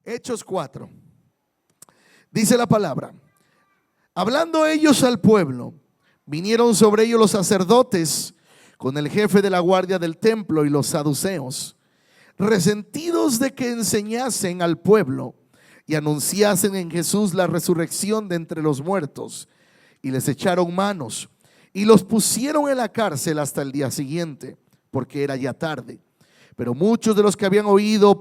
Hechos 4. Dice la palabra: hablando ellos al pueblo, vinieron sobre ellos los sacerdotes con el jefe de la guardia del templo y los saduceos, resentidos de que enseñasen al pueblo y anunciasen en Jesús la resurrección de entre los muertos, y les echaron manos y los pusieron en la cárcel hasta el día siguiente, porque era ya tarde. Pero muchos de los que habían oído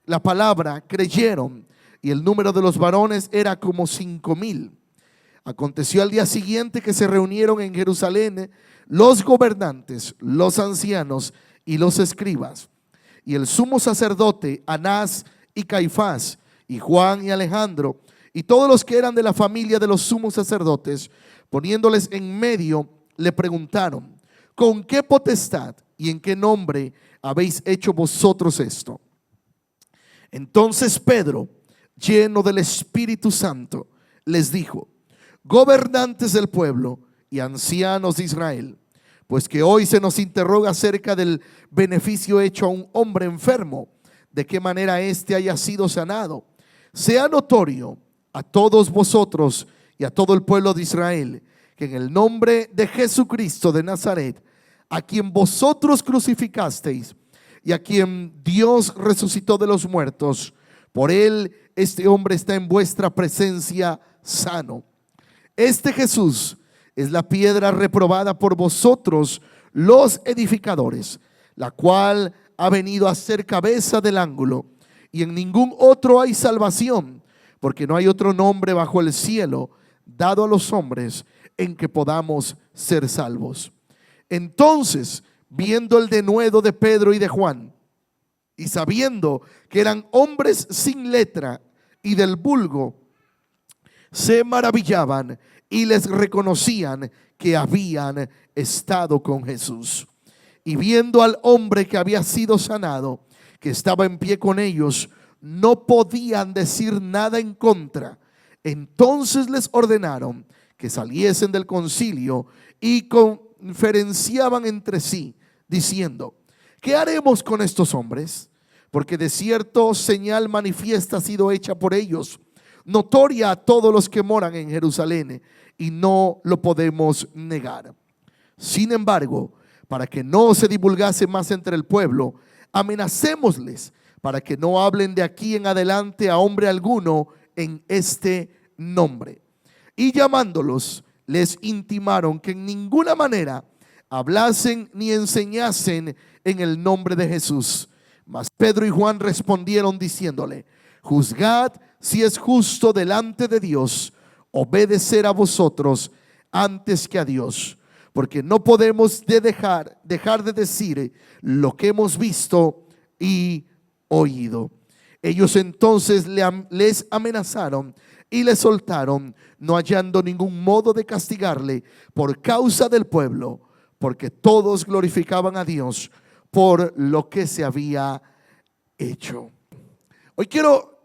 la palabra creyeron, y el número de los varones era como 5,000. Aconteció al día siguiente que se reunieron en Jerusalén los gobernantes, los ancianos y los escribas, y el sumo sacerdote Anás y Caifás, y Juan y Alejandro, y todos los que eran de la familia de los sumos sacerdotes. Poniéndoles en medio, le preguntaron: ¿con qué potestad y en qué nombre habéis hecho vosotros esto? Entonces Pedro, lleno del Espíritu Santo, les dijo: gobernantes del pueblo y ancianos de Israel, pues que hoy se nos interroga acerca del beneficio hecho a un hombre enfermo, de qué manera éste haya sido sanado. Sea notorio a todos vosotros y a todo el pueblo de Israel que en el nombre de Jesucristo de Nazaret, a quien vosotros crucificasteis y a quien Dios resucitó de los muertos, por él este hombre está en vuestra presencia sano. Este Jesús es la piedra reprobada por vosotros los edificadores, la cual ha venido a ser cabeza del ángulo, y en ningún otro hay salvación, porque no hay otro nombre bajo el cielo dado a los hombres en que podamos ser salvos. Entonces, viendo el denuedo de Pedro y de Juan, y sabiendo que eran hombres sin letra y del vulgo, se maravillaban y les reconocían que habían estado con Jesús. Y viendo al hombre que había sido sanado, que estaba en pie con ellos, no podían decir nada en contra. Entonces les ordenaron que saliesen del concilio y conferenciaban entre sí, diciendo: ¿qué haremos con estos hombres? Porque de cierto señal manifiesta ha sido hecha por ellos, notoria a todos los que moran en Jerusalén, y no lo podemos negar. Sin embargo, para que no se divulgase más entre el pueblo, amenacémosles para que no hablen de aquí en adelante a hombre alguno en este nombre. Y llamándolos, les intimaron que en ninguna manera hablasen ni enseñasen en el nombre de Jesús. Mas Pedro y Juan respondieron diciéndole: juzgad si es justo delante de Dios obedecer a vosotros antes que a Dios, porque no podemos dejar de decir lo que hemos visto y oído. Ellos entonces les amenazaron y le soltaron, no hallando ningún modo de castigarle por causa del pueblo, porque todos glorificaban a Dios por lo que se había hecho. Hoy quiero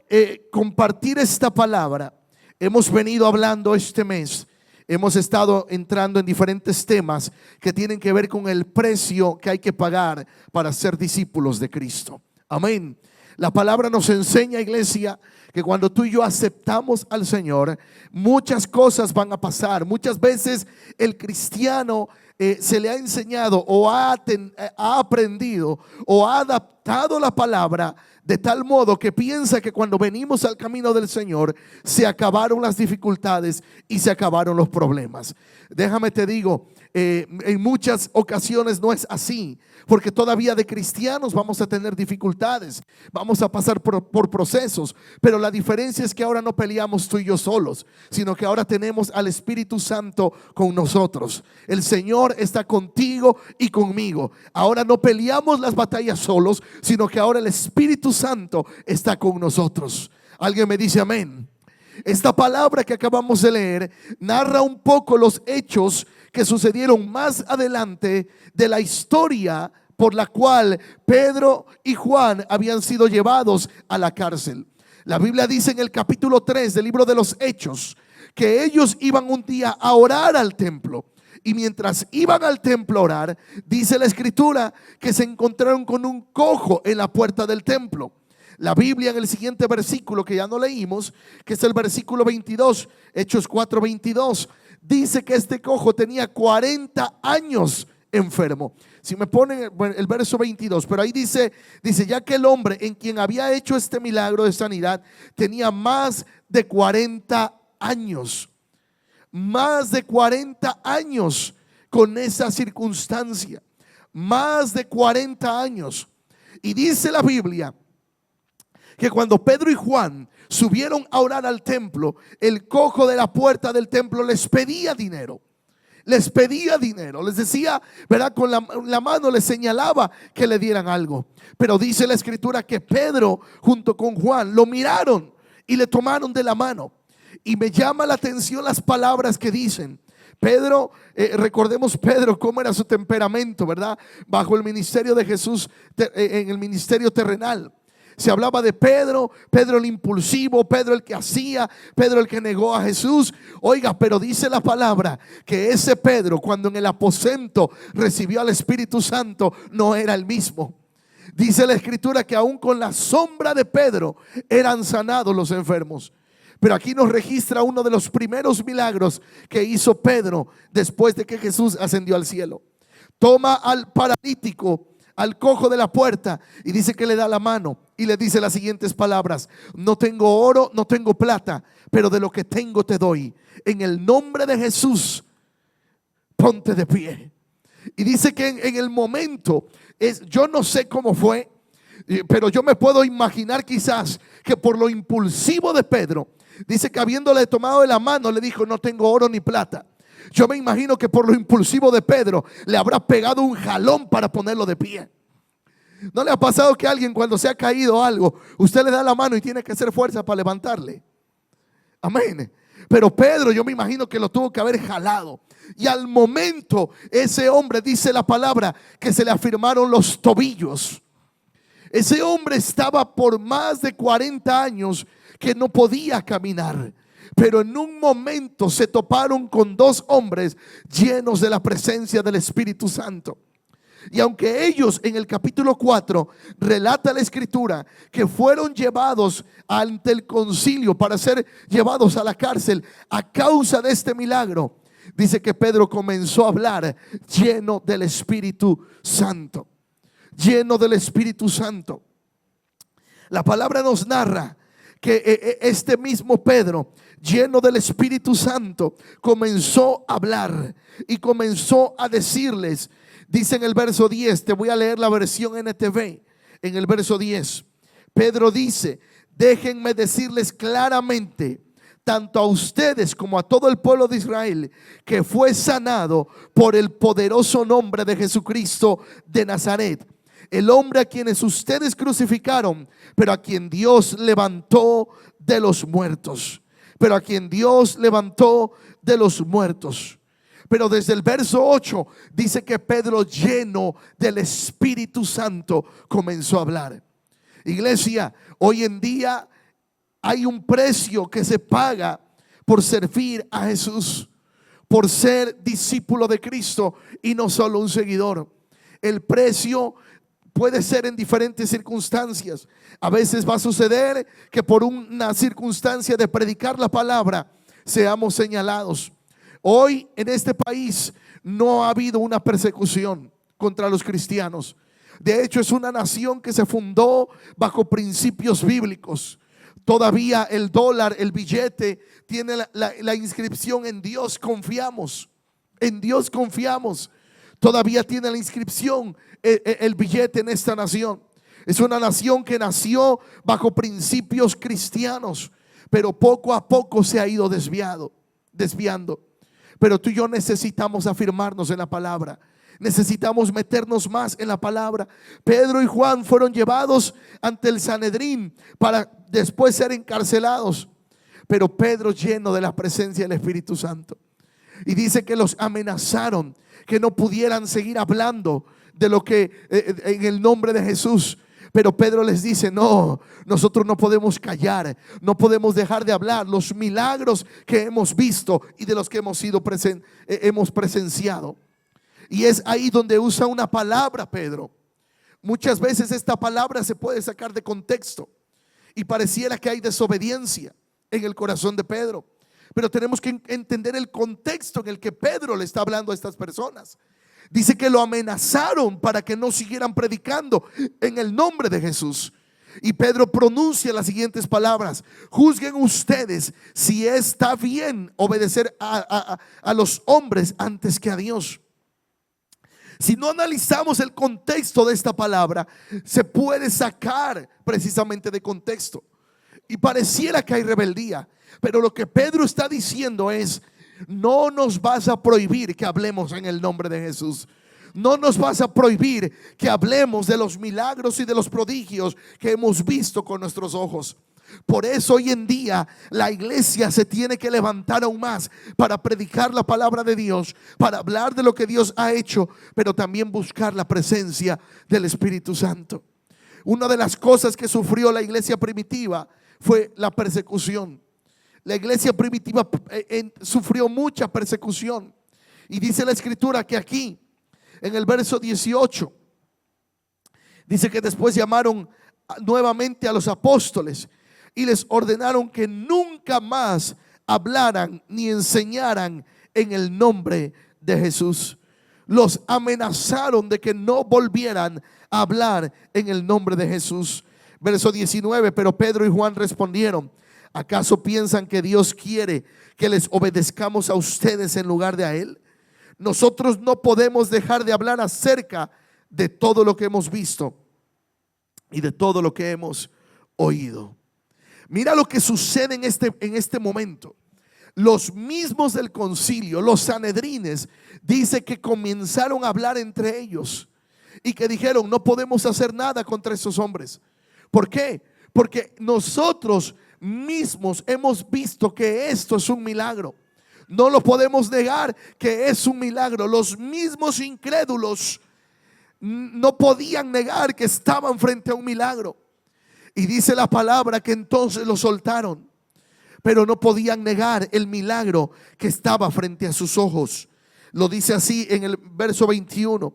compartir esta palabra. Hemos venido hablando este mes, hemos estado entrando en diferentes temas que tienen que ver con el precio que hay que pagar para ser discípulos de Cristo. Amén. La palabra nos enseña, iglesia, que cuando tú y yo aceptamos al Señor, muchas cosas van a pasar. Muchas veces el cristiano se le ha enseñado o ha aprendido o ha adaptado la palabra de tal modo que piensa que cuando venimos al camino del Señor se acabaron las dificultades y se acabaron los problemas. Déjame te digo, en muchas ocasiones no es así, porque todavía de cristianos vamos a tener dificultades, vamos a pasar por procesos, pero la diferencia es que ahora no peleamos tú y yo solos, sino que ahora tenemos al Espíritu Santo con nosotros. El Señor está contigo y conmigo. Ahora no peleamos las batallas solos, sino que ahora el Espíritu Santo está con nosotros. Alguien me dice amén. Esta palabra que acabamos de leer narra un poco los hechos que sucedieron más adelante de la historia por la cual Pedro y Juan habían sido llevados a la cárcel. La Biblia dice en el capítulo 3 del libro de los Hechos que ellos iban un día a orar al templo. Y mientras iban al templo a orar, dice la escritura que se encontraron con un cojo en la puerta del templo. La Biblia en el siguiente versículo que ya no leímos, que es el versículo 22, Hechos 4:22, dice que este cojo tenía 40 años enfermo. Si me ponen el verso 22, pero ahí dice, ya que el hombre en quien había hecho este milagro de sanidad tenía más de 40 años. Más de 40 años con esa circunstancia. Más de 40 años. Y dice la Biblia que cuando Pedro y Juan subieron a orar al templo, el cojo de la puerta del templo les pedía dinero. Les pedía dinero, les decía, ¿verdad? Con la mano les señalaba que le dieran algo. Pero dice la escritura que Pedro junto con Juan lo miraron y le tomaron de la mano. Y me llama la atención las palabras que dicen. Pedro, recordemos Pedro cómo era su temperamento, ¿verdad? Bajo el ministerio de Jesús, en el ministerio terrenal. Se hablaba de Pedro, Pedro el impulsivo, Pedro el que hacía, Pedro el que negó a Jesús. Oiga, pero dice la palabra que ese Pedro, cuando en el aposento recibió al Espíritu Santo, no era el mismo. Dice la escritura que aún con la sombra de Pedro eran sanados los enfermos. Pero aquí nos registra uno de los primeros milagros que hizo Pedro después de que Jesús ascendió al cielo. Toma al paralítico, al cojo de la puerta, y dice que le da la mano y le dice las siguientes palabras: no tengo oro, no tengo plata, pero de lo que tengo te doy. En el nombre de Jesús, ponte de pie. Y dice que en el momento, yo no sé cómo fue, pero yo me puedo imaginar quizás que por lo impulsivo de Pedro, dice que habiéndole tomado de la mano le dijo: no tengo oro ni plata. Yo me imagino que por lo impulsivo de Pedro le habrá pegado un jalón para ponerlo de pie. ¿No le ha pasado que a alguien cuando se ha caído algo, usted le da la mano y tiene que hacer fuerza para levantarle? Amén. Pero Pedro, yo me imagino que lo tuvo que haber jalado. Y al momento ese hombre, dice la palabra, que se le afirmaron los tobillos. Ese hombre estaba por más de 40 años que no podía caminar. Pero en un momento se toparon con dos hombres llenos de la presencia del Espíritu Santo. Y aunque ellos en el capítulo 4 relata la escritura que fueron llevados ante el concilio para ser llevados a la cárcel a causa de este milagro, dice que Pedro comenzó a hablar lleno del Espíritu Santo. Lleno del Espíritu Santo. La palabra nos narra que este mismo Pedro, lleno del Espíritu Santo, comenzó a hablar y comenzó a decirles. Dice en el verso 10, te voy a leer la versión NTV. En el verso 10, Pedro dice: déjenme decirles claramente, tanto a ustedes como a todo el pueblo de Israel, que fue sanado por el poderoso nombre de Jesucristo de Nazaret, el hombre a quienes ustedes crucificaron, pero a quien Dios levantó de los muertos. Pero a quien Dios levantó de los muertos. Pero desde el verso 8 dice que Pedro, lleno del Espíritu Santo, comenzó a hablar. Iglesia, hoy en día hay un precio que se paga por servir a Jesús, por ser discípulo de Cristo y no solo un seguidor. El precio puede ser en diferentes circunstancias. A veces va a suceder que por una circunstancia de predicar la palabra seamos señalados. Hoy en este país no ha habido una persecución contra los cristianos. De hecho, es una nación que se fundó bajo principios bíblicos. Todavía el dólar, el billete, tiene la inscripción: en Dios confiamos. En Dios confiamos. Todavía tiene la inscripción el billete en esta nación. Es una nación que nació bajo principios cristianos, pero poco a poco se ha ido desviando. Pero tú y yo necesitamos afirmarnos en la palabra. Necesitamos meternos más en la palabra. Pedro y Juan fueron llevados ante el Sanedrín para después ser encarcelados. Pero Pedro, lleno de la presencia del Espíritu Santo, y dice que los amenazaron que no pudieran seguir hablando de lo que en el nombre de Jesús. Pero Pedro les dice: no, nosotros no podemos callar, no podemos dejar de hablar los milagros que hemos visto y de los que hemos presenciado. Y es ahí donde usa una palabra Pedro. Muchas veces esta palabra se puede sacar de contexto. y pareciera que hay desobediencia en el corazón de Pedro. Pero tenemos que entender el contexto en el que Pedro le está hablando a estas personas. Dice que lo amenazaron para que no siguieran predicando en el nombre de Jesús. Y Pedro pronuncia las siguientes palabras: juzguen ustedes si está bien obedecer a los hombres antes que a Dios. Si no analizamos el contexto de esta palabra, se puede sacar precisamente de contexto y pareciera que hay rebeldía. Pero lo que Pedro está diciendo es: no nos vas a prohibir que hablemos en el nombre de Jesús. No nos vas a prohibir que hablemos de los milagros y de los prodigios que hemos visto con nuestros ojos. Por eso hoy en día la iglesia se tiene que levantar aún más para predicar la palabra de Dios, para hablar de lo que Dios ha hecho, pero también buscar la presencia del Espíritu Santo. Una de las cosas que sufrió la iglesia primitiva fue la persecución. La iglesia primitiva sufrió mucha persecución. Y dice la escritura que aquí en el verso 18 dice que después llamaron nuevamente a los apóstoles y les ordenaron que nunca más hablaran ni enseñaran en el nombre de Jesús. Los amenazaron de que no volvieran a hablar en el nombre de Jesús. Verso 19: pero Pedro y Juan respondieron: ¿acaso piensan que Dios quiere que les obedezcamos a ustedes en lugar de a Él? Nosotros no podemos dejar de hablar acerca de todo lo que hemos visto y de todo lo que hemos oído. Mira lo que sucede en este momento. Los mismos del concilio, los sanedrines, dice que comenzaron a hablar entre ellos y que dijeron: no podemos hacer nada contra esos hombres. ¿Por qué? Porque nosotros mismos hemos visto que esto es un milagro. No lo podemos negar que es un milagro. Los mismos incrédulos no podían negar que estaban frente a un milagro. Y dice la palabra que entonces lo soltaron, pero no podían negar el milagro que estaba frente a sus ojos. Lo dice así en el verso 21.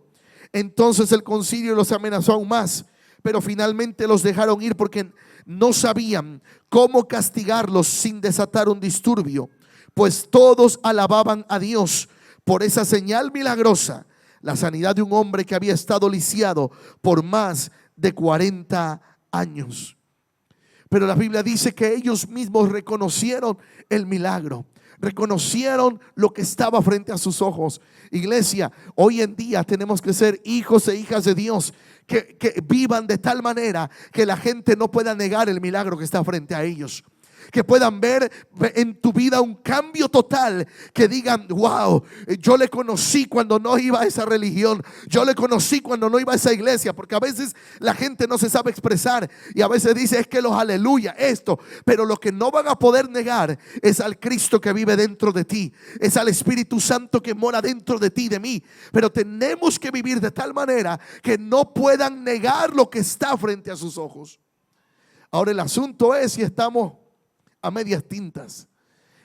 Entonces el concilio los amenazó aún más, pero finalmente los dejaron ir porque no sabían cómo castigarlos sin desatar un disturbio, pues todos alababan a Dios por esa señal milagrosa, la sanidad de un hombre que había estado lisiado por más de 40 años. Pero la Biblia dice que ellos mismos reconocieron el milagro, reconocieron lo que estaba frente a sus ojos. Iglesia, hoy en día tenemos que ser hijos e hijas de Dios que vivan de tal manera que la gente no pueda negar el milagro que está frente a ellos. Que puedan ver en tu vida un cambio total, que digan: wow, yo le conocí cuando no iba a esa religión, yo le conocí cuando no iba a esa iglesia. Porque a veces la gente no se sabe expresar y a veces dice: es que los aleluya, esto. Pero lo que no van a poder negar es al Cristo que vive dentro de ti, es al Espíritu Santo que mora dentro de ti, de mí. Pero tenemos que vivir de tal manera que no puedan negar lo que está frente a sus ojos. Ahora el asunto es si estamos a medias tintas.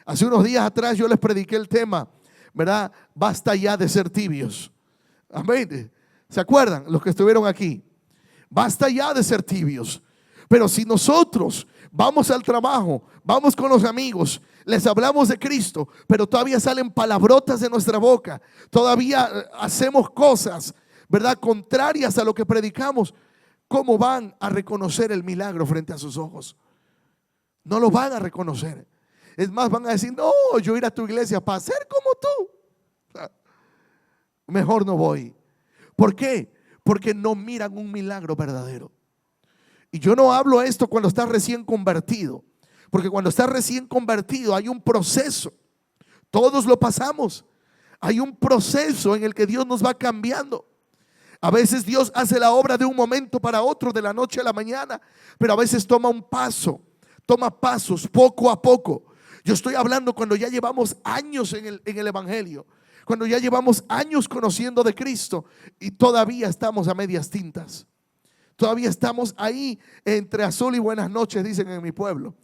Hace unos días atrás yo les prediqué el tema, ¿verdad? Basta ya de ser tibios. Amén. ¿Se acuerdan los que estuvieron aquí? Basta ya de ser tibios. Pero si nosotros vamos al trabajo, vamos con los amigos, les hablamos de Cristo, pero todavía salen palabrotas de nuestra boca, todavía hacemos cosas, ¿verdad?, contrarias a lo que predicamos, ¿cómo van a reconocer el milagro frente a sus ojos? No lo van a reconocer. Es más, van a decir: no, yo ir a tu iglesia para ser como tú, mejor no voy. ¿Por qué? Porque no miran un milagro verdadero. Y yo no hablo esto cuando estás recién convertido, porque cuando estás recién convertido hay un proceso. Todos lo pasamos. Hay un proceso en el que Dios nos va cambiando. A veces Dios hace la obra de un momento para otro, de la noche a la mañana, pero a veces toma un paso. Toma pasos poco a poco. Yo estoy hablando cuando ya llevamos años en el evangelio, cuando ya llevamos años conociendo de Cristo y todavía estamos a medias tintas. Todavía estamos ahí entre azul y buenas noches, dicen en mi pueblo.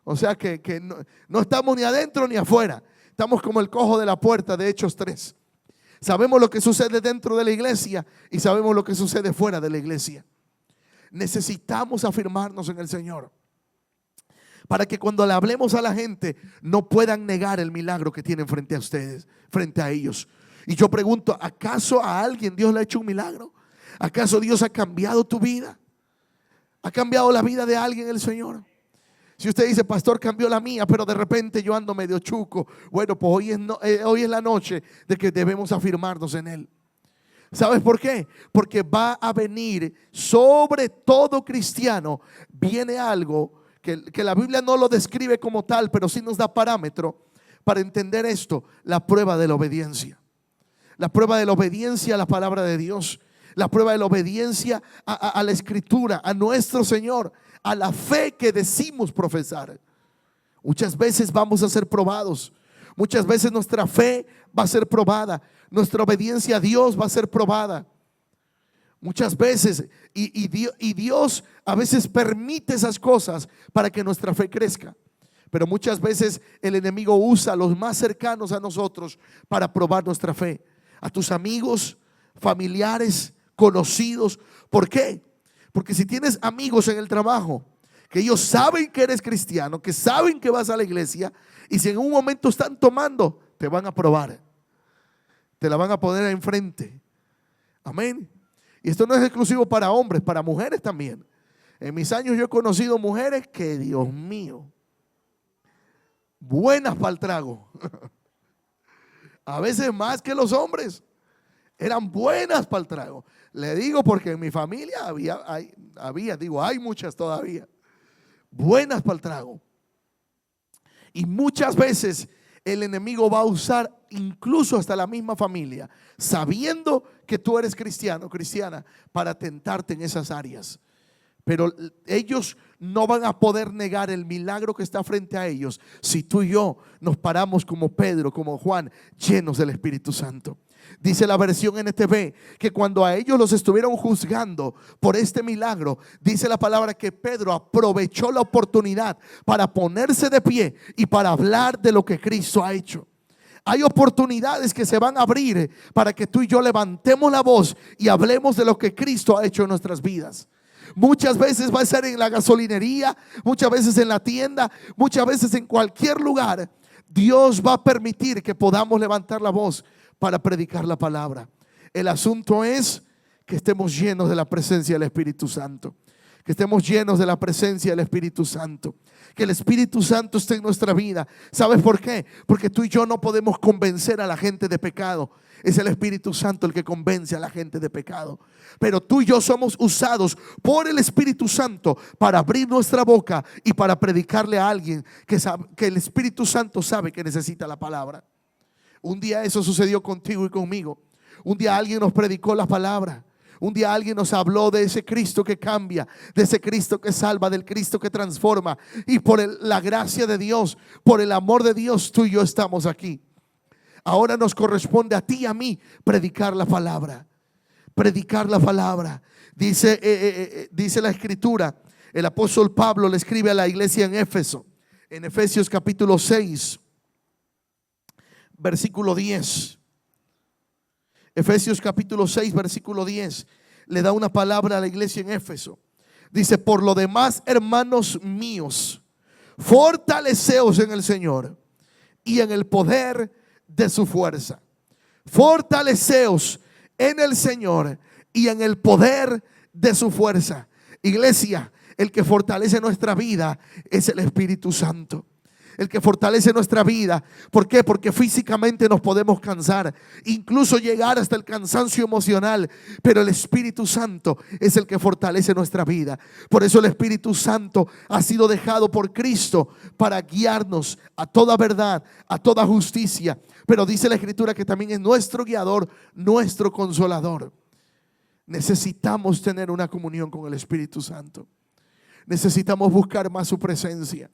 O sea que no estamos ni adentro ni afuera. Estamos como el cojo de la puerta de Hechos 3. Sabemos lo que sucede dentro de la iglesia y sabemos lo que sucede fuera de la iglesia. Necesitamos afirmarnos en el Señor. para que cuando le hablemos a la gente no puedan negar el milagro que tienen frente a ustedes, frente a ellos. Y yo pregunto, ¿acaso a alguien Dios le ha hecho un milagro? ¿Acaso Dios ha cambiado tu vida? ¿Ha cambiado la vida de alguien el Señor? Si usted dice, pastor, cambió la mía, pero de repente yo ando medio chuco. Bueno, pues hoy es la noche de que debemos afirmarnos en Él. ¿Sabes por qué? Porque va a venir sobre todo cristiano, viene algo que la Biblia no lo describe como tal, pero sí nos da parámetro para entender esto: la prueba de la obediencia. La prueba de la obediencia a la palabra de Dios. La prueba de la obediencia a la Escritura, a nuestro Señor, a la fe que decimos profesar. Muchas veces vamos a ser probados. Muchas veces nuestra fe va a ser probada. Nuestra obediencia a Dios va a ser probada. Muchas veces, y Dios a veces permite esas cosas para que nuestra fe crezca. Pero muchas veces el enemigo usa a los más cercanos a nosotros para probar nuestra fe. A tus amigos, familiares, conocidos. ¿Por qué? Porque si tienes amigos en el trabajo que ellos saben que eres cristiano, que saben que vas a la iglesia, y si en un momento están tomando, te van a probar, te la van a poner enfrente. Amén. Y esto no es exclusivo para hombres, para mujeres también. En mis años yo he conocido mujeres que, Dios mío, buenas para el trago. A veces más que los hombres. Eran buenas para el trago. Le digo porque en mi familia hay muchas todavía. Buenas para el trago. Y muchas veces el enemigo va a usar incluso hasta la misma familia, sabiendo que tú eres cristiano, cristiana, para tentarte en esas áreas. Pero ellos no van a poder negar el milagro que está frente a ellos si tú y yo nos paramos como Pedro, como Juan, llenos del Espíritu Santo. Dice la versión NTV que cuando a ellos los estuvieron juzgando por este milagro, dice la palabra que Pedro aprovechó la oportunidad para ponerse de pie y para hablar de lo que Cristo ha hecho. Hay oportunidades que se van a abrir para que tú y yo levantemos la voz y hablemos de lo que Cristo ha hecho en nuestras vidas. Muchas veces va a ser en la gasolinería, muchas veces en la tienda, muchas veces en cualquier lugar. Dios va a permitir que podamos levantar la voz para predicar la palabra. El asunto es que estemos llenos de la presencia del Espíritu Santo. Que estemos llenos de la presencia del Espíritu Santo. Que el Espíritu Santo esté en nuestra vida. ¿Sabes por qué? Porque tú y yo no podemos convencer a la gente de pecado. Es el Espíritu Santo el que convence a la gente de pecado. Pero tú y yo somos usados por el Espíritu Santo para abrir nuestra boca y para predicarle a alguien que el Espíritu Santo sabe que necesita la palabra. Un día eso sucedió contigo y conmigo. Un día alguien nos predicó la palabra. Un día alguien nos habló de ese Cristo que cambia, de ese Cristo que salva, del Cristo que transforma. Y por la gracia de Dios, por el amor de Dios, tú y yo estamos aquí. Ahora nos corresponde a ti y a mí predicar la palabra. Predicar la palabra. Dice la Escritura, el apóstol Pablo le escribe a la iglesia en Éfeso, en Efesios capítulo 6, versículo 10. Efesios capítulo 6, versículo 10. Le da una palabra a la iglesia en Éfeso. Dice: por lo demás, hermanos míos, fortaleceos en el Señor y en el poder de su fuerza. Fortaleceos en el Señor y en el poder de su fuerza. Iglesia, el que fortalece nuestra vida es el Espíritu Santo. El que fortalece nuestra vida. ¿Por qué? Porque físicamente nos podemos cansar, incluso llegar hasta el cansancio emocional, pero el Espíritu Santo es el que fortalece nuestra vida. Por eso el Espíritu Santo ha sido dejado por Cristo para guiarnos a toda verdad, a toda justicia. Pero dice la Escritura que también es nuestro guiador, nuestro consolador. Necesitamos tener una comunión con el Espíritu Santo. Necesitamos buscar más su presencia.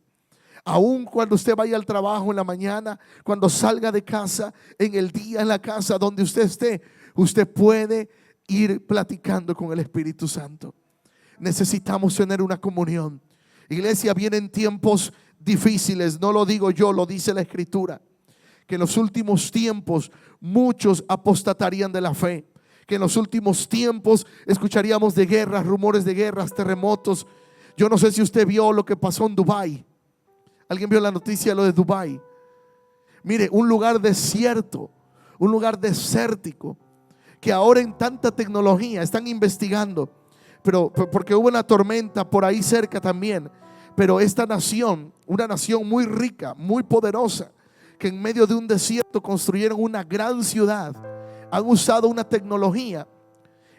Aún cuando usted vaya al trabajo en la mañana, cuando salga de casa, en el día en la casa donde usted esté, usted puede ir platicando con el Espíritu Santo. Necesitamos tener una comunión. Iglesia, vienen tiempos difíciles, no lo digo yo, lo dice la Escritura, que en los últimos tiempos muchos apostatarían de la fe, que en los últimos tiempos escucharíamos de guerras, rumores de guerras, terremotos. Yo no sé si usted vio lo que pasó en Dubái. ¿Alguien vio la noticia de lo de Dubái? Mire, un lugar desierto, un lugar desértico, que ahora en tanta tecnología están investigando, pero porque hubo una tormenta por ahí cerca también. Pero esta nación, una nación muy rica, muy poderosa, que en medio de un desierto construyeron una gran ciudad, han usado una tecnología.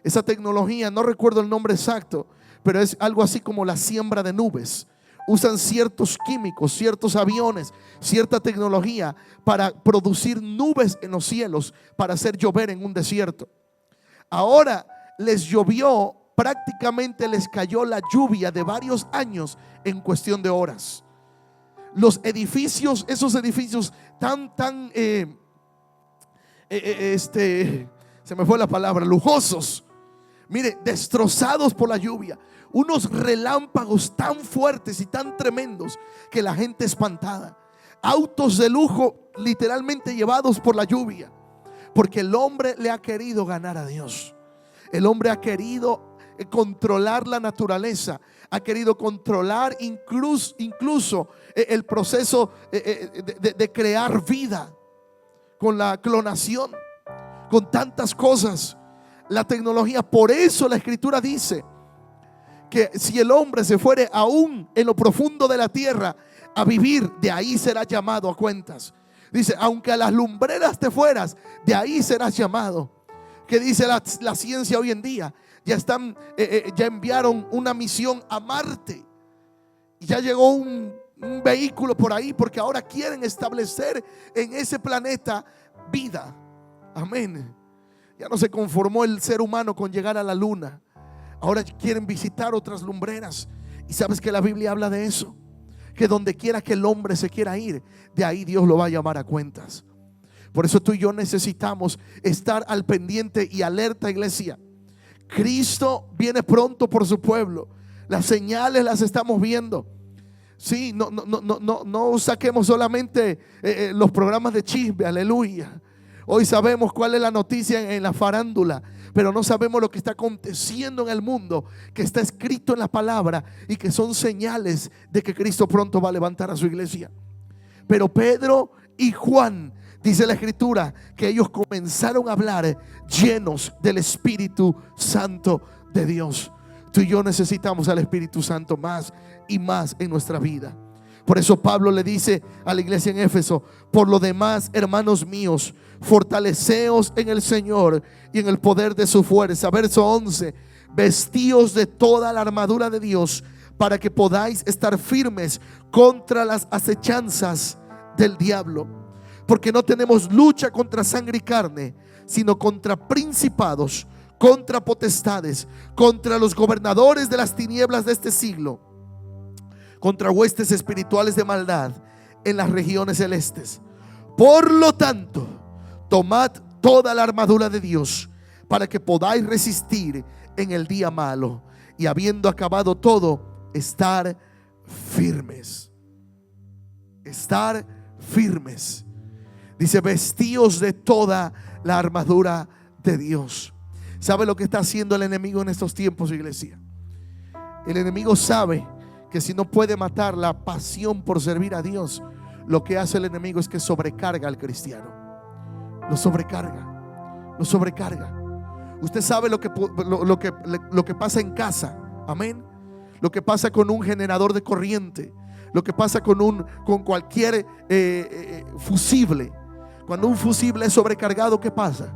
Esa tecnología, no recuerdo el nombre exacto, pero es algo así como la siembra de nubes. Usan ciertos químicos, ciertos aviones, cierta tecnología para producir nubes en los cielos, para hacer llover en un desierto. Ahora les llovió, prácticamente les cayó la lluvia de varios años en cuestión de horas. Los edificios, esos edificios se me fue la palabra, lujosos, mire, destrozados por la lluvia. Unos relámpagos tan fuertes y tan tremendos que la gente espantada. Autos de lujo literalmente llevados por la lluvia, porque el hombre le ha querido ganar a Dios. El hombre ha querido controlar la naturaleza, ha querido controlar incluso el proceso de crear vida, con la clonación, con tantas cosas, la tecnología. Por eso la Escritura dice que si el hombre se fuere aún en lo profundo de la tierra a vivir, de ahí será llamado a cuentas. Dice, aunque a las lumbreras te fueras, de ahí serás llamado. ¿Qué dice la ciencia hoy en día? Ya enviaron una misión a Marte. Ya llegó un vehículo por ahí, porque ahora quieren establecer en ese planeta vida. Amén. Ya no se conformó el ser humano con llegar a la luna. Ahora quieren visitar otras lumbreras. Y sabes que la Biblia habla de eso, que donde quiera que el hombre se quiera ir, de ahí Dios lo va a llamar a cuentas. Por eso tú y yo necesitamos estar al pendiente y alerta, iglesia. Cristo viene pronto por su pueblo. Las señales las estamos viendo. Sí, no saquemos solamente los programas de chisme, aleluya. Hoy sabemos cuál es la noticia en la farándula, pero no sabemos lo que está aconteciendo en el mundo, que está escrito en la palabra y que son señales de que Cristo pronto va a levantar a su iglesia. Pero Pedro y Juan, dice la Escritura, que ellos comenzaron a hablar llenos del Espíritu Santo de Dios. Tú y yo necesitamos al Espíritu Santo más y más en nuestra vida. Por eso Pablo le dice a la iglesia en Éfeso: por lo demás, hermanos míos, fortaleceos en el Señor y en el poder de su fuerza. Verso 11: vestíos de toda la armadura de Dios, para que podáis estar firmes contra las acechanzas del diablo. Porque no tenemos lucha contra sangre y carne, sino contra principados, contra potestades, contra los gobernadores de las tinieblas de este siglo, contra huestes espirituales de maldad en las regiones celestes. Por lo tanto, tomad toda la armadura de Dios, para que podáis resistir en el día malo, y habiendo acabado todo, estar firmes. Estar firmes. Dice: vestíos de toda la armadura de Dios. ¿Sabe lo que está haciendo el enemigo en estos tiempos, iglesia? El enemigo sabe que si no puede matar la pasión por servir a Dios, lo que hace el enemigo es que sobrecarga al cristiano. Lo sobrecarga. Lo sobrecarga. Usted sabe lo que pasa en casa. Amén. Lo que pasa con un generador de corriente, lo que pasa con cualquier fusible. Cuando un fusible es sobrecargado, ¿qué pasa?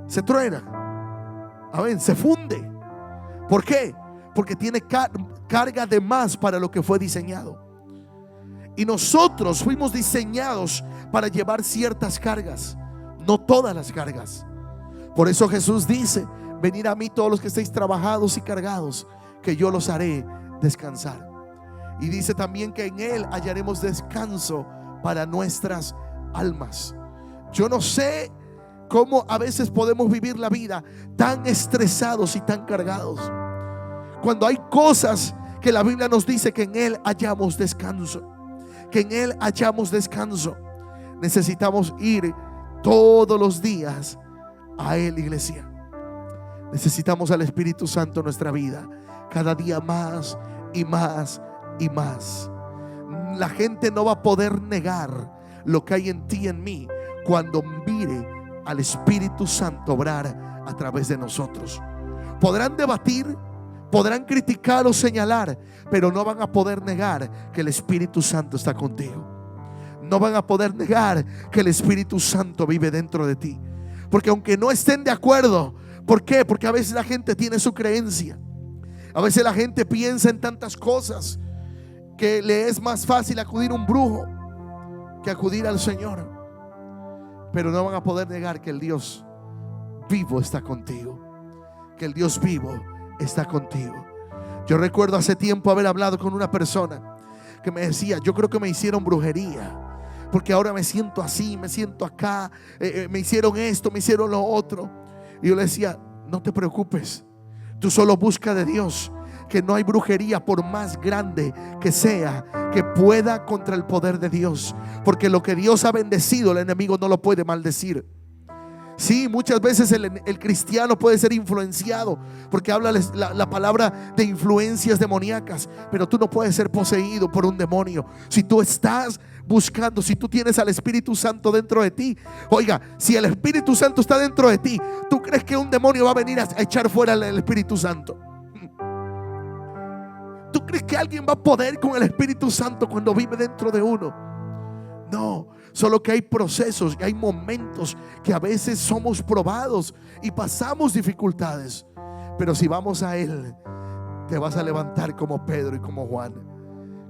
Se truena. Amén. Se funde. ¿Por qué? Porque tiene carga de más para lo que fue diseñado. Y nosotros fuimos diseñados para llevar ciertas cargas, no todas las cargas. Por eso Jesús dice: venid a mí todos los que estéis trabajados y cargados, que yo los haré descansar. Y dice también que en Él hallaremos descanso para nuestras almas. Yo no sé cómo a veces podemos vivir la vida tan estresados y tan cargados, cuando hay cosas que la Biblia nos dice que en Él hallamos descanso, que en Él hallamos descanso. Necesitamos ir todos los días a Él, iglesia. Necesitamos al Espíritu Santo en nuestra vida, cada día más y más y más. La gente no va a poder negar lo que hay en ti y en mí cuando mire al Espíritu Santo obrar a través de nosotros. Podrán debatir, podrán criticar o señalar, pero no van a poder negar que el Espíritu Santo está contigo. No van a poder negar que el Espíritu Santo vive dentro de ti. Porque aunque no estén de acuerdo, ¿por qué? Porque a veces la gente tiene su creencia. A veces la gente piensa en tantas cosas que le es más fácil acudir a un brujo que acudir al Señor. Pero no van a poder negar que el Dios vivo está contigo, que el Dios vivo está contigo. Yo recuerdo hace tiempo haber hablado con una persona que me decía: yo creo que me hicieron brujería, porque ahora me siento así, me siento acá, me hicieron esto, me hicieron lo otro. Y yo le decía: no te preocupes, tú solo busca de Dios, que no hay brujería, por más grande que sea, que pueda contra el poder de Dios. Porque lo que Dios ha bendecido, el enemigo no lo puede maldecir. Sí, muchas veces el cristiano puede ser influenciado, porque habla la palabra de influencias demoníacas, pero tú no puedes ser poseído por un demonio. Si tú estás buscando, si tú tienes al Espíritu Santo dentro de ti, oiga, si el Espíritu Santo está dentro de ti, ¿tú crees que un demonio va a venir a echar fuera el Espíritu Santo? ¿Tú crees que alguien va a poder con el Espíritu Santo cuando vive dentro de uno? No, solo que hay procesos y hay momentos que a veces somos probados y pasamos dificultades. Pero si vamos a Él, te vas a levantar como Pedro y como Juan,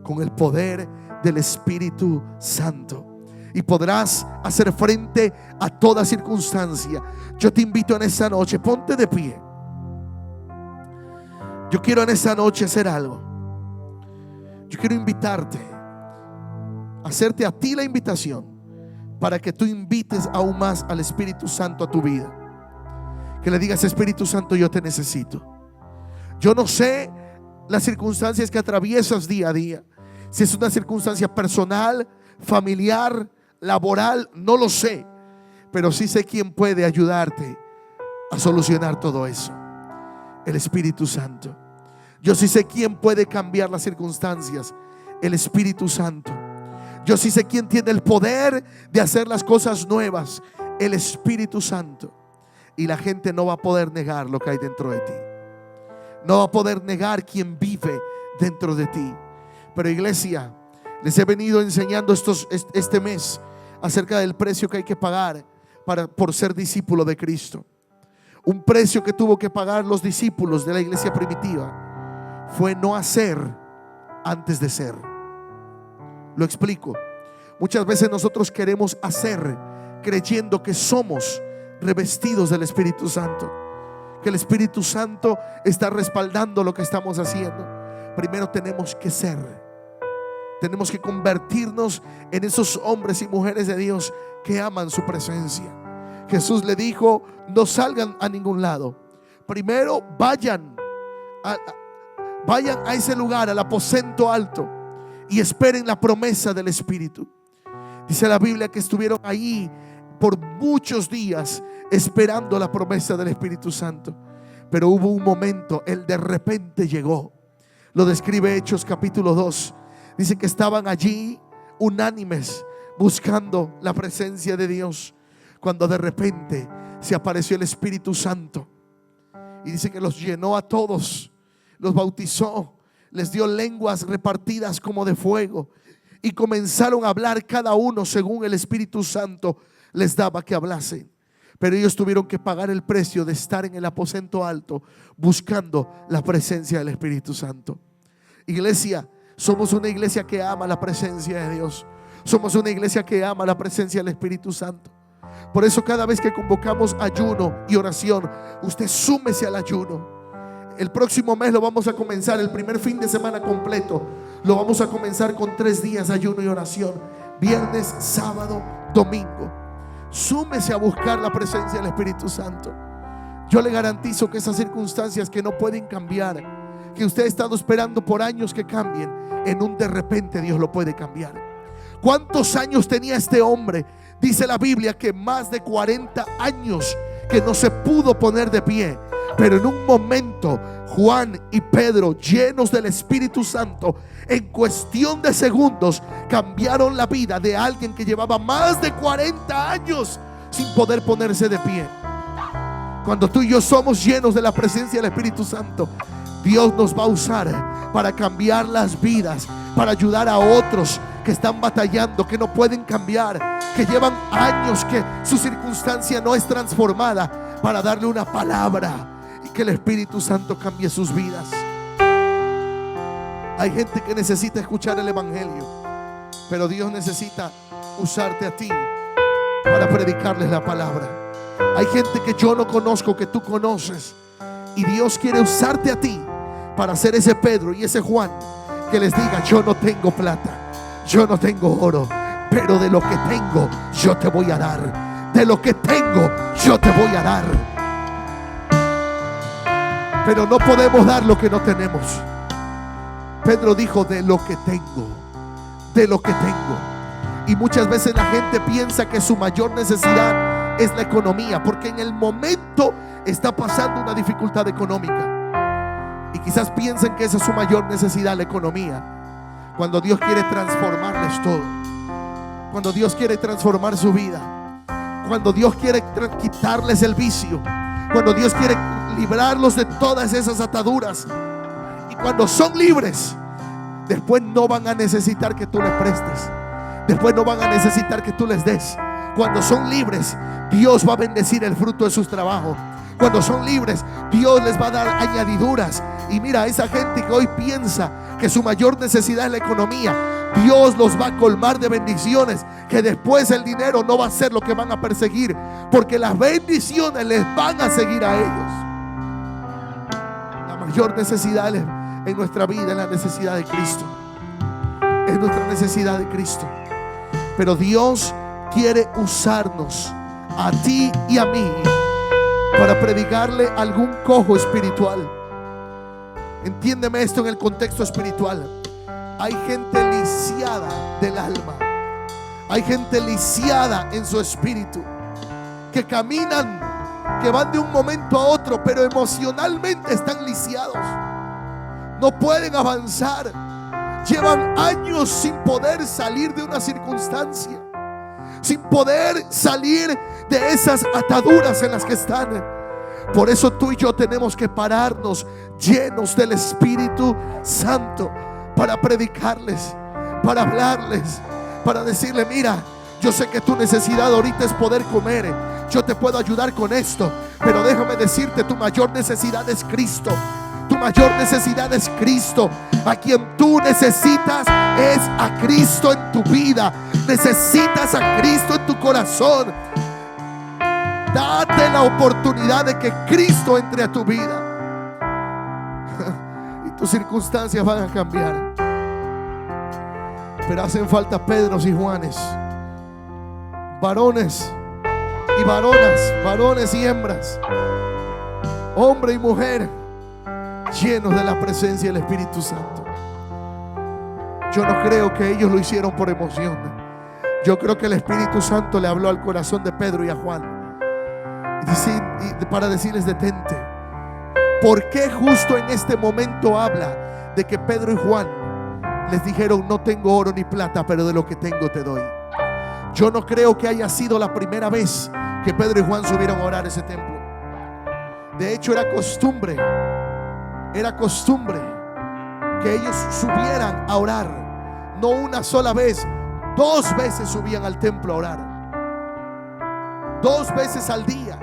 con el poder del Espíritu Santo, y podrás hacer frente a toda circunstancia. Yo te invito en esta noche, ponte de pie. Yo quiero en esta noche hacer algo. Yo quiero invitarte, hacerte a ti la invitación para que tú invites aún más al Espíritu Santo a tu vida. Que le digas: Espíritu Santo, yo te necesito. Yo no sé las circunstancias que atraviesas día a día, si es una circunstancia personal, familiar, laboral, no lo sé, pero sí sé quién puede ayudarte a solucionar todo eso: el Espíritu Santo. Yo sí sé quién puede cambiar las circunstancias: el Espíritu Santo. Yo sí sé quién tiene el poder de hacer las cosas nuevas: el Espíritu Santo. Y la gente no va a poder negar lo que hay dentro de ti. No va a poder negar quién vive dentro de ti. Pero iglesia, les he venido enseñando este mes acerca del precio que hay que pagar por ser discípulo de Cristo. Un precio que tuvo que pagar los discípulos de la iglesia primitiva fue no hacer antes de ser. Lo explico. Muchas veces nosotros queremos hacer creyendo que somos revestidos del Espíritu Santo, que el Espíritu Santo está respaldando lo que estamos haciendo. Primero tenemos que ser. Tenemos que convertirnos en esos hombres y mujeres de Dios que aman su presencia. Jesús le dijo: no salgan a ningún lado. Primero vayan a ese lugar, al aposento alto, y esperen la promesa del Espíritu. Dice la Biblia que estuvieron ahí por muchos días esperando la promesa del Espíritu Santo. Pero hubo un momento, Él de repente llegó. Lo describe Hechos capítulo 2. Dice que estaban allí unánimes buscando la presencia de Dios, cuando de repente se apareció el Espíritu Santo. Y dice que los llenó a todos, los bautizó, les dio lenguas repartidas como de fuego, y comenzaron a hablar cada uno según el Espíritu Santo les daba que hablasen. Pero ellos tuvieron que pagar el precio de estar en el aposento alto buscando la presencia del Espíritu Santo. Iglesia, somos una iglesia que ama la presencia de Dios. Somos una iglesia que ama la presencia del Espíritu Santo. Por eso cada vez que convocamos ayuno y oración, usted súmese al ayuno. El próximo mes lo vamos a comenzar, el primer fin de semana completo lo vamos a comenzar con 3 días de ayuno y oración: viernes, sábado, domingo. Súmese a buscar la presencia del Espíritu Santo. Yo le garantizo que esas circunstancias que no pueden cambiar, que usted ha estado esperando por años que cambien, en un de repente Dios lo puede cambiar. ¿Cuántos años tenía este hombre? Dice la Biblia que más de 40 años que no se pudo poner de pie, Pero en un momento, Juan y Pedro, llenos del Espíritu Santo, en cuestión de segundos cambiaron la vida de alguien que llevaba más de 40 años sin poder ponerse de pie. Cuando tú y yo somos llenos de la presencia del Espíritu Santo, Dios nos va a usar para cambiar las vidas, para ayudar a otros que están batallando, que no pueden cambiar, que llevan años que su circunstancia no es transformada, para darle una palabra y que el Espíritu Santo cambie sus vidas. Hay gente que necesita escuchar el Evangelio, pero Dios necesita usarte a ti para predicarles la palabra. Hay gente que yo no conozco, que tú conoces, y Dios quiere usarte a ti para ser ese Pedro y ese Juan que les diga: yo no tengo plata, yo no tengo oro, pero de lo que tengo yo te voy a dar. De lo que tengo yo te voy a dar. Pero no podemos dar lo que no tenemos. Pedro dijo: de lo que tengo, de lo que tengo. Y muchas veces la gente piensa que su mayor necesidad es la economía, porque en el momento está pasando una dificultad económica, y quizás piensen que esa es su mayor necesidad, la economía, cuando Dios quiere transformarles todo, cuando Dios quiere transformar su vida, cuando Dios quiere quitarles el vicio, cuando Dios quiere librarlos de todas esas ataduras. Y cuando son libres, después no van a necesitar que tú les prestes, después no van a necesitar que tú les des. Cuando son libres, Dios va a bendecir el fruto de sus trabajos. Cuando son libres, Dios les va a dar añadiduras. Y mira, esa gente que hoy piensa que su mayor necesidad es la economía, Dios los va a colmar de bendiciones, que después el dinero no va a ser lo que van a perseguir, porque las bendiciones les van a seguir a ellos. La mayor necesidad en nuestra vida es la necesidad de Cristo, es nuestra necesidad de Cristo. Pero Dios quiere usarnos a ti y a mí para predicarle a algún cojo espiritual. Entiéndeme esto en el contexto espiritual. Hay gente lisiada del alma, hay gente lisiada en su espíritu, que caminan, que van de un momento a otro, pero emocionalmente están lisiados, no pueden avanzar, llevan años sin poder salir de una circunstancia, sin poder salir de esas ataduras en las que están. Por eso tú y yo tenemos que pararnos llenos del Espíritu Santo para predicarles, para hablarles, para decirle: mira, yo sé que tu necesidad ahorita es poder comer, yo te puedo ayudar con esto, pero déjame decirte, tu mayor necesidad es Cristo. Tu mayor necesidad es Cristo. A quien tú necesitas es a Cristo en tu vida. Necesitas a Cristo en tu corazón. Date la oportunidad de que Cristo entre a tu vida y tus circunstancias van a cambiar. Pero hacen falta Pedros y Juanes, varones y varonas, varones y hembras, hombre y mujer, llenos de la presencia del Espíritu Santo. Yo no creo que ellos lo hicieron por emoción. Yo creo que el Espíritu Santo le habló al corazón de Pedro y a Juan para decirles: detente. ¿Por qué justo en este momento habla de que Pedro y Juan les dijeron: no tengo oro ni plata, pero de lo que tengo te doy? Yo no creo que haya sido la primera vez que Pedro y Juan subieron a orar a ese templo. De hecho, era costumbre que ellos subieran a orar. No una sola vez, 2 veces subían al templo a orar, 2 veces al día.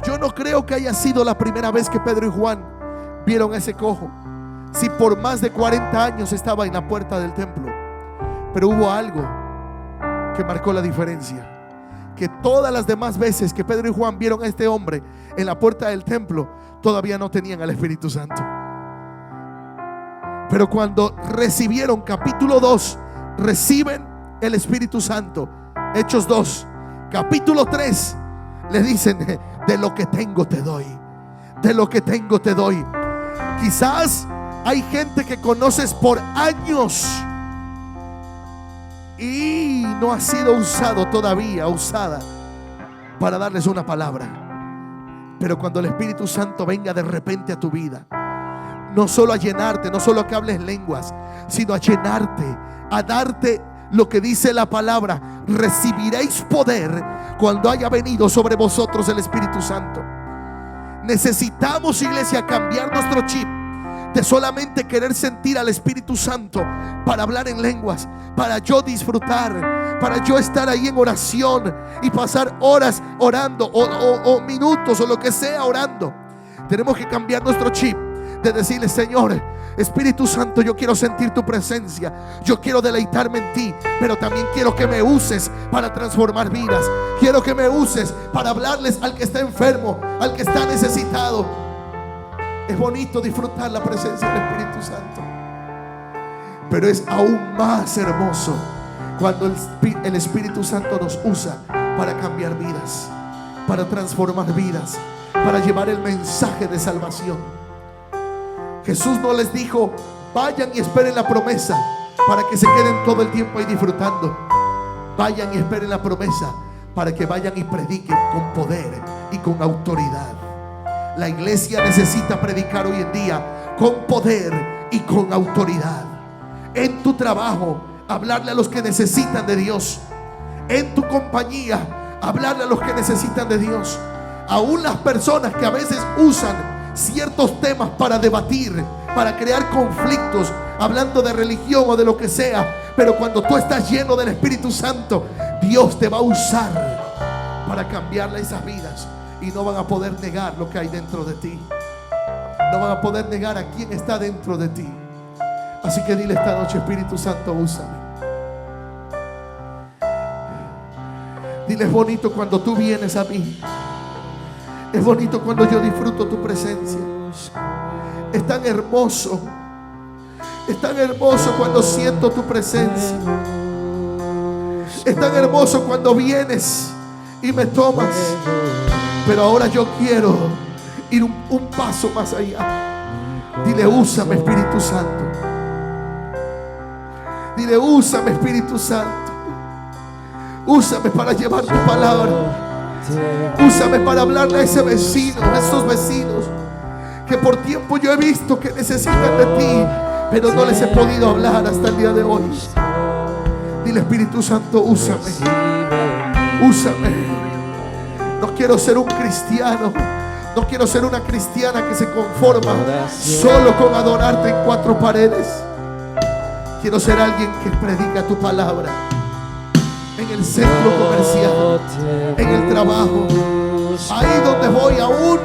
Yo no creo que haya sido la primera vez que Pedro y Juan vieron a ese cojo, si por más de 40 años estaba en la puerta del templo. Pero hubo algo que marcó la diferencia, que todas las demás veces que Pedro y Juan vieron a este hombre en la puerta del templo, todavía no tenían al Espíritu Santo. Pero cuando recibieron, capítulo 2, reciben el Espíritu Santo. Hechos 2, capítulo 3, le dicen: de lo que tengo te doy, de lo que tengo te doy. Quizás hay gente que conoces por años y no ha sido usada para darles una palabra, Pero cuando el Espíritu Santo venga de repente a tu vida, no solo a llenarte, no solo a que hables lenguas, sino a llenarte, a darte lo que dice la palabra: recibiréis poder cuando haya venido sobre vosotros el Espíritu Santo. Necesitamos, iglesia, cambiar nuestro chip de solamente querer sentir al Espíritu Santo para hablar en lenguas, para yo disfrutar, para yo estar ahí en oración y pasar horas orando o minutos o lo que sea orando. Tenemos que cambiar nuestro chip de decirle: Señor, Espíritu Santo, yo quiero sentir tu presencia, yo quiero deleitarme en ti, pero también quiero que me uses para transformar vidas. Quiero que me uses para hablarles al que está enfermo, al que está necesitado. Es bonito disfrutar la presencia del Espíritu Santo, pero es aún más hermoso cuando el Espíritu Santo nos usa para cambiar vidas, para transformar vidas, para llevar el mensaje de salvación. Jesús no les dijo: vayan y esperen la promesa para que se queden todo el tiempo ahí disfrutando. Vayan y esperen la promesa para que vayan y prediquen con poder y con autoridad. La iglesia necesita predicar hoy en día con poder y con autoridad. En tu trabajo, hablarle a los que necesitan de Dios. En tu compañía, hablarle a los que necesitan de Dios. Aún las personas que a veces usan ciertos temas para debatir, para crear conflictos, hablando de religión o de lo que sea, pero cuando tú estás lleno del Espíritu Santo, Dios te va a usar para cambiarle esas vidas. Y no van a poder negar lo que hay dentro de ti. No van a poder negar a quien está dentro de ti. Así que dile esta noche: Espíritu Santo, úsame. Dile: es bonito cuando tú vienes a mí. Es bonito cuando yo disfruto tu presencia. Es tan hermoso. Es tan hermoso cuando siento tu presencia. Es tan hermoso cuando vienes y me tomas. Pero ahora yo quiero ir un paso más allá. Dile: úsame, Espíritu Santo. Dile: úsame, Espíritu Santo. Úsame para llevar tu palabra. Úsame para hablarle a ese vecino, a esos vecinos que por tiempo yo he visto que necesitan de ti, pero no les he podido hablar hasta el día de hoy. Dile: Espíritu Santo, úsame. Úsame. No quiero ser un cristiano, no quiero ser una cristiana que se conforma solo con adorarte en cuatro paredes. Quiero ser alguien que predica tu palabra en el centro comercial, en el trabajo, ahí donde voy, aún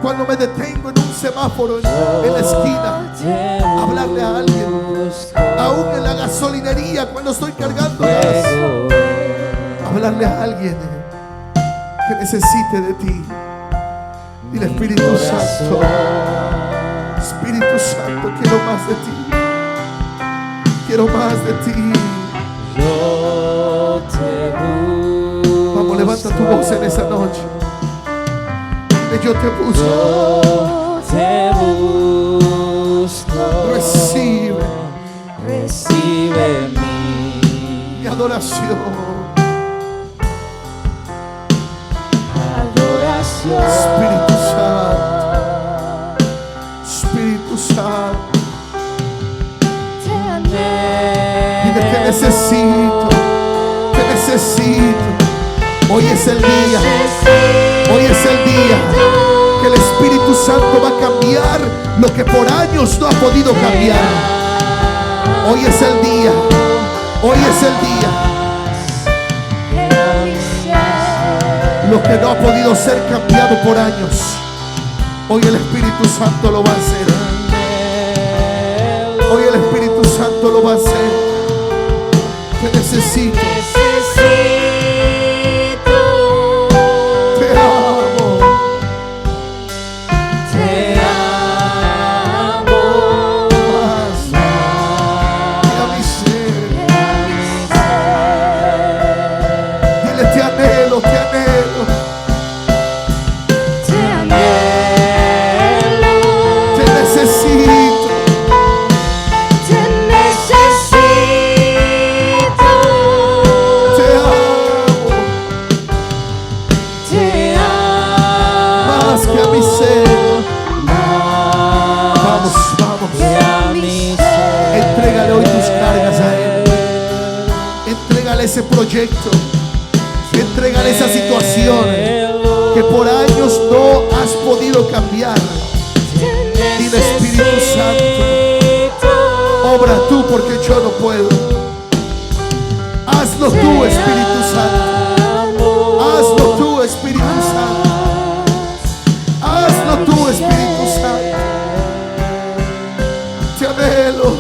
cuando me detengo en un semáforo en la esquina, hablarle a alguien, aún en la gasolinería cuando estoy cargando gas, hablarle a alguien que necesite de ti. Dile: Espíritu Santo, Espíritu Santo, quiero más de ti. Quiero más de ti. Vamos, levanta tu voz en esa noche. Dile: yo te busco. Yo te busco. Recibe mi adoración. Espíritu Santo, Espíritu Santo, dile: te necesito, te necesito. Hoy es el día, hoy es el día que el Espíritu Santo va a cambiar lo que por años no ha podido cambiar. Hoy es el día, hoy es el día. Lo que no ha podido ser cambiado por años, hoy el Espíritu Santo lo va a hacer. Hoy el Espíritu Santo lo va a hacer. Te necesito. Te amo. Te amo. Más que a mi ser. Dile: te anhelo, te anhelo. Entrégale ese proyecto. Entrégale esa situación que por años no has podido cambiar. Dile, Espíritu Santo, obra tú porque yo no puedo. Hazlo tú, Espíritu Santo. Hazlo tú, Espíritu Santo. Hazlo tú, Espíritu Santo. Te anhelo.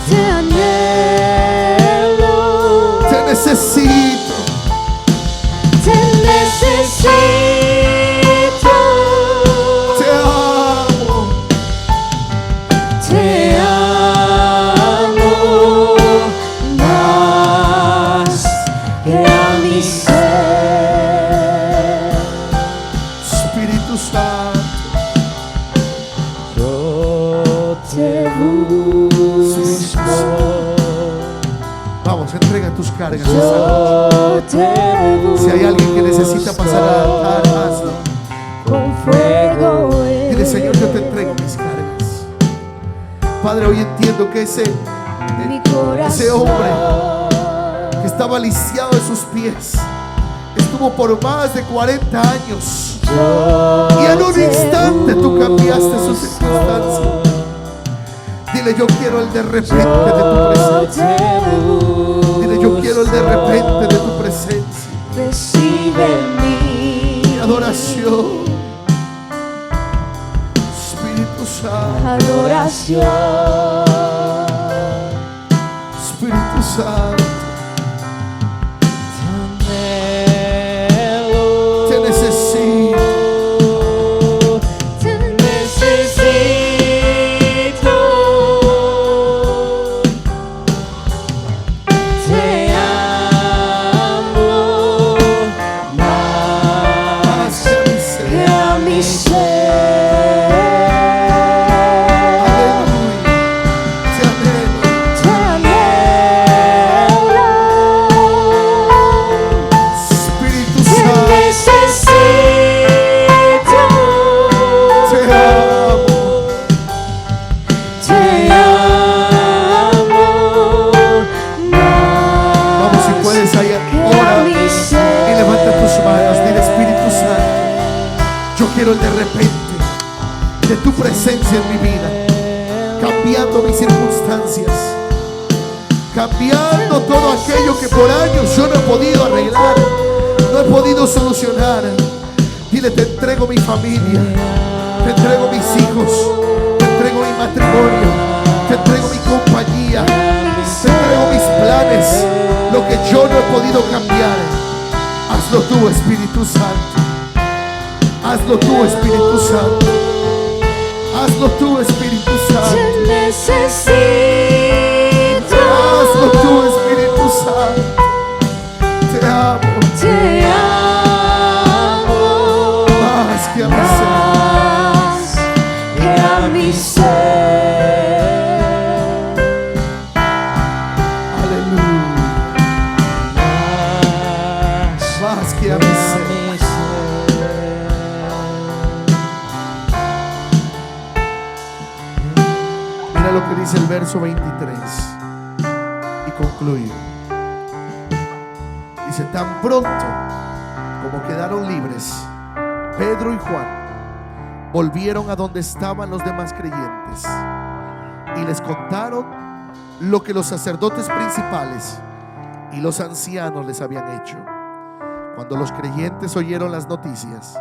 Te anhelo. Te necesito. Te necesito. Te amo. Te amo más que a mi ser. Espíritu Santo. Yo te busco. Vamos, entrega tus cargas. Yo te busco. Si hay alguien que necesita pasar al altar, hazlo. Con fuego. Dile, Señor, yo te entrego mis cargas. Padre, hoy entiendo que ese hombre que estaba lisiado de sus pies estuvo por más de 40 años. Y en un instante tú cambiaste su circunstancia. Dile, yo quiero el de repente de tu presencia. Dile, yo quiero el de repente de tu presencia. Recibe Mi adoración. Espíritu Santo. adoración. Espíritu Santo. Te necesito. Te necesito. Te amo más Más que mi ser. que a mi ser. Aleluya. Te anhelo. Te anhelo. Espíritu Te Santo. necesito. Te amo. Te amo más. Vamos, si puedes, ahí que a ora mi y ser. levanta tus manos. Dile, Espíritu Santo, yo quiero el de repente de tu presencia en mi vida, cambiando mis circunstancias, cambiando todo aquello que por años yo no he podido arreglar, no he podido solucionar. Dile, te entrego mi familia, te entrego mis hijos, te entrego mi matrimonio, te entrego mi compañía, te entrego mis planes, lo que yo no he podido cambiar. Hazlo tú, Espíritu Santo. Hazlo tú, Espíritu Santo. Hazlo tú, Espíritu Santo. Te necesito. Hazlo tú, Espíritu Santo. Te amo Te amo más que a mi ser. más que a mi ser. Aleluya. Más que a mi ser. Mira lo que dice el verso 23 y concluye. Dice, tan pronto como quedaron libres, Pedro y Juan volvieron a donde estaban los demás creyentes y les contaron lo que los sacerdotes principales y los ancianos les habían hecho. Cuando los creyentes oyeron las noticias,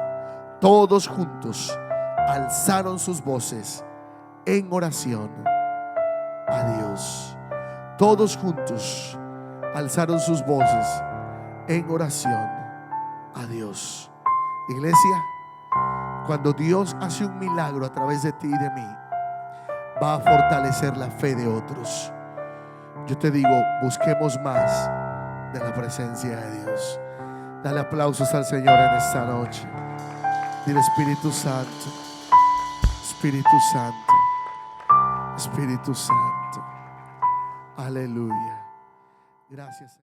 todos juntos alzaron sus voces en oración a Dios. Todos juntos alzaron sus voces en oración a Dios. Iglesia, cuando Dios hace un milagro a través de ti y de mí, va a fortalecer la fe de otros. Yo te digo, busquemos más de la presencia de Dios. Dale aplausos al Señor en esta noche. Dile, Espíritu Santo, Espíritu Santo, Espíritu Santo. Aleluya. Gracias.